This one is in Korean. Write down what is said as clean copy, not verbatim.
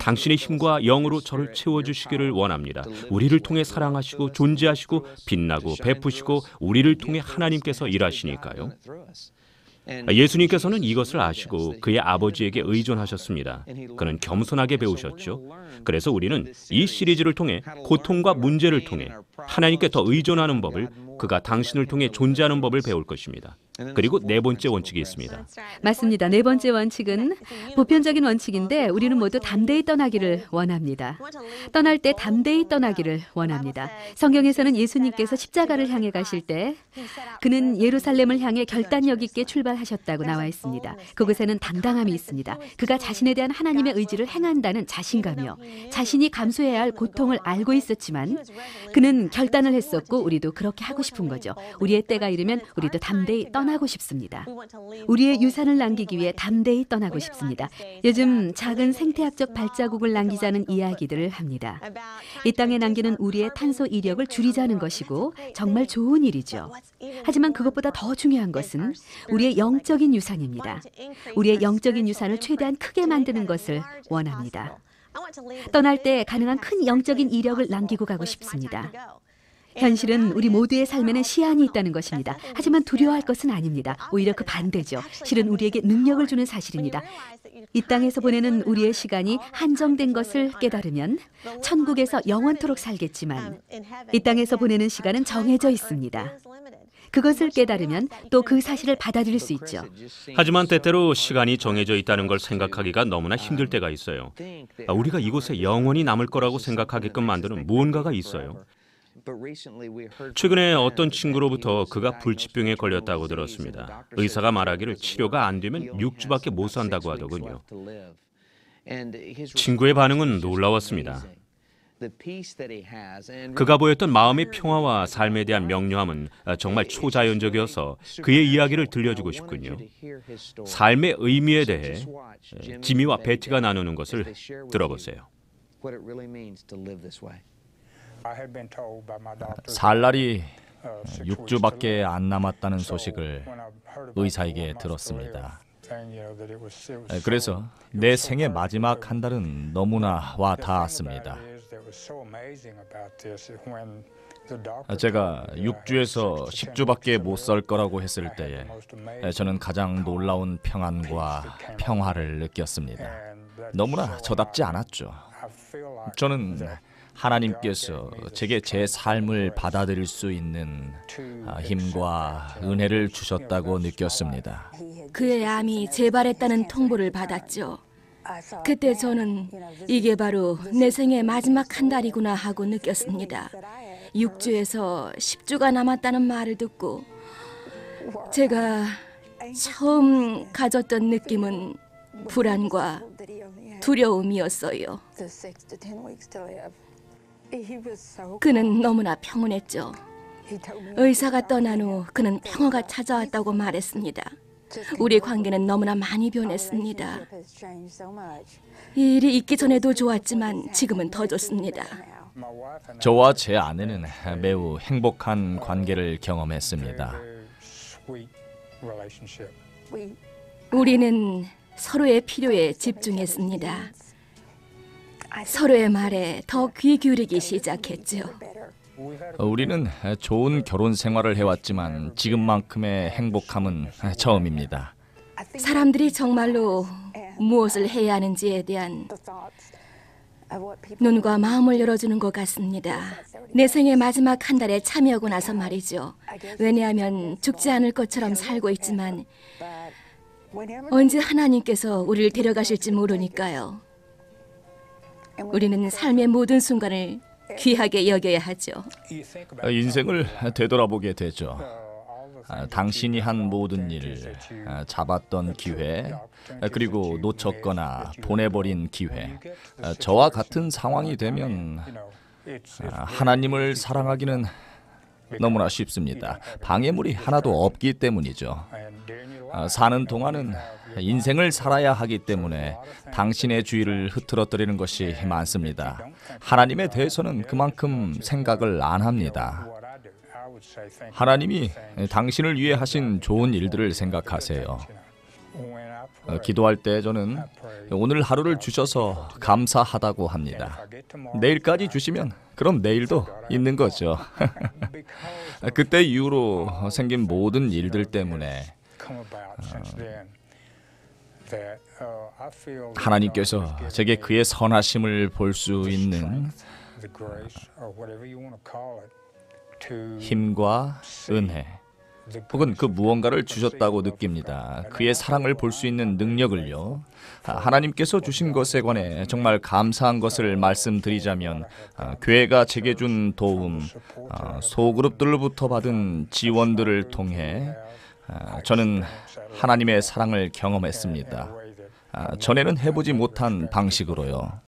당신의 힘과 영으로 저를 채워주시기를 원합니다. 우리를 통해 사랑하시고 존재하시고 빛나고 베푸시고 우리를 통해 하나님께서 일하시니까요. 예수님께서는 이것을 아시고 그의 아버지에게 의존하셨습니다. 그는 겸손하게 배우셨죠. 그래서 우리는 이 시리즈를 통해 고통과 문제를 통해 하나님께 더 의존하는 법을, 그가 당신을 통해 존재하는 법을 배울 것입니다. 그리고 네 번째 원칙이 있습니다. 맞습니다. 네 번째 원칙은 보편적인 원칙인데 우리는 모두 담대히 떠나기를 원합니다. 떠날 때 담대히 떠나기를 원합니다. 성경에서는 예수님께서 십자가를 향해 가실 때 그는 예루살렘을 향해 결단력 있게 출발하셨다고 나와 있습니다. 그곳에는 당당함이 있습니다. 그가 자신에 대한 하나님의 의지를 행한다는 자신감이요. 자신이 감수해야 할 고통을 알고 있었지만 그는 결단을 했었고 우리도 그렇게 하고 싶은 거죠. 우리의 때가 이르면 우리도 담대히 떠나고 싶습니다. 우리의 유산을 남기기 위해 담대히 떠나고 싶습니다. 요즘 작은 생태학적 발자국을 남기자는 이야기들을 합니다. 이 땅에 남기는 우리의 탄소 이력을 줄이자는 것이고 정말 좋은 일이죠. 하지만 그것보다 더 중요한 것은 우리의 영적인 유산입니다. 우리의 영적인 유산을 최대한 크게 만드는 것을 원합니다. 떠날 때 가능한 큰 영적인 이력을 남기고 가고 싶습니다. 현실은 우리 모두의 삶에는 시한이 있다는 것입니다. 하지만 두려워할 것은 아닙니다. 오히려 그 반대죠. 실은 우리에게 능력을 주는 사실입니다. 이 땅에서 보내는 우리의 시간이 한정된 것을 깨달으면 천국에서 영원토록 살겠지만 이 땅에서 보내는 시간은 정해져 있습니다. 그것을 깨달으면 또 그 사실을 받아들일 수 있죠. 하지만 때때로 시간이 정해져 있다는 걸 생각하기가 너무나 힘들 때가 있어요. 우리가 이곳에 영원히 남을 거라고 생각하게끔 만드는 무언가가 있어요. 최근에 어떤 친구로부터 그가 불치병에 걸렸다고 들었습니다. 의사가 말하기를 치료가 안 되면 6주밖에 못 산다고 하더군요. 친구의 반응은 놀라웠습니다. 그가 보였던 마음의 평화와 삶에 대한 명료함은 정말 초자연적이어서 그의 이야기를 들려주고 싶군요. 삶의 의미에 대해 지미와 베티가 나누는 것을 들어보세요. 살 날이 6주밖에 안 남았다는 소식을 의사에게 들었습니다. 그래서 내 생의 마지막 한 달은 너무나 와 닿았습니다. 제가 6주에서 10주밖에 못 살 거라고 했을 때에 저는 가장 놀라운 평안과 평화를 느꼈습니다. 너무나 저답지 않았죠. 저는 하나님께서 제게 제 삶을 받아들일 수 있는 힘과 은혜를 주셨다고 느꼈습니다. 그의 암이 재발했다는 통보를 받았죠. 그때 저는 이게 바로 내 생의 마지막 한 달이구나 하고 느꼈습니다. 6주에서 10주가 남았다는 말을 듣고 제가 처음 가졌던 느낌은 불안과 두려움이었어요. 그는 너무나 평온했죠. 의사가 떠난 후 그는 평화가 찾아왔다고 말했습니다. 우리 관계는 너무나 많이 변했습니다. 이 일이 있기 전에도 좋았지만 지금은 더 좋습니다. 저와 제 아내는 매우 행복한 관계를 경험했습니다. 우리는 서로의 필요에 집중했습니다. 서로의 말에 더 귀 기울이기 시작했죠. 우리는 좋은 결혼 생활을 해왔지만 지금만큼의 행복함은 처음입니다. 사람들이 정말로 무엇을 해야 하는지에 대한 눈과 마음을 열어주는 것 같습니다. 내 생의 마지막 한 달에 참여하고 나서 말이죠. 왜냐하면 죽지 않을 것처럼 살고 있지만 언제 하나님께서 우리를 데려가실지 모르니까요. 우리는 삶의 모든 순간을 귀하게 여겨야 하죠. 인생을 되돌아보게 되죠. 당신이 한 모든 일, 잡았던 기회, 그리고 놓쳤거나 보내버린 기회. 저와 같은 상황이 되면 하나님을 사랑하기는 너무나 쉽습니다. 방해물이 하나도 없기 때문이죠. 사는 동안은 인생을 살아야 하기 때문에 당신의 주의를 흐트러뜨리는 것이 많습니다. 하나님에 대해서는 그만큼 생각을 안 합니다. 하나님이 당신을 위해 하신 좋은 일들을 생각하세요. 기도할 때 저는 오늘 하루를 주셔서 감사하다고 합니다. 내일까지 주시면 그럼 내일도 있는 거죠. 그때 이후로 생긴 모든 일들 때문에 하나님께서 제게 그의 선하심을 볼 수 있는 힘과 은혜 혹은 그 무언가를 주셨다고 느낍니다. 그의 사랑을 볼 수 있는 능력을요. 하나님께서 주신 것에 관해 정말 감사한 것을 말씀드리자면 교회가 제게 준 도움, 소그룹들로부터 받은 지원들을 통해 저는 하나님의 사랑을 경험했습니다. 전에는 해보지 못한 방식으로요.